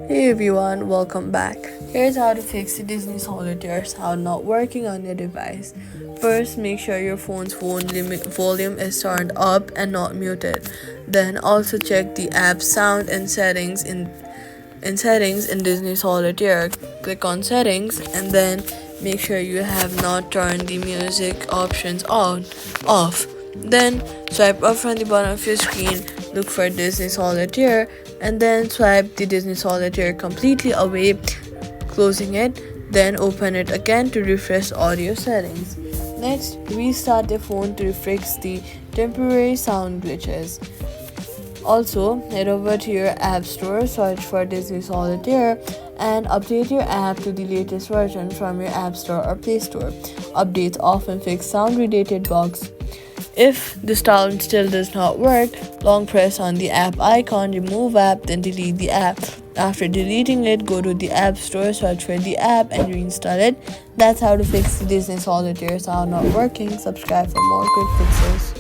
Hey everyone, welcome back. Here's how to fix the Disney Solitaire sound not working on your device. First, make sure your phone's volume is turned up and not muted. Then also check the app sound and settings in Disney Solitaire. Click on settings and then make sure you have not turned the music options off. Then swipe up from the bottom of your screen, look for Disney Solitaire, and then swipe the Disney Solitaire completely away, closing it. Then open it again to refresh audio settings. Next, restart the phone to fix the temporary sound glitches. Also, head over to your app store, search for Disney Solitaire, and update your app to the latest version from your app store or Play Store. Updates often fix sound-related bugs. If the sound still does not work, long press on the app icon, remove app, then delete the app. After deleting it, go to the app store, search for the app, and reinstall it. That's how to fix the Disney Solitaire sound not working. Subscribe for more quick fixes.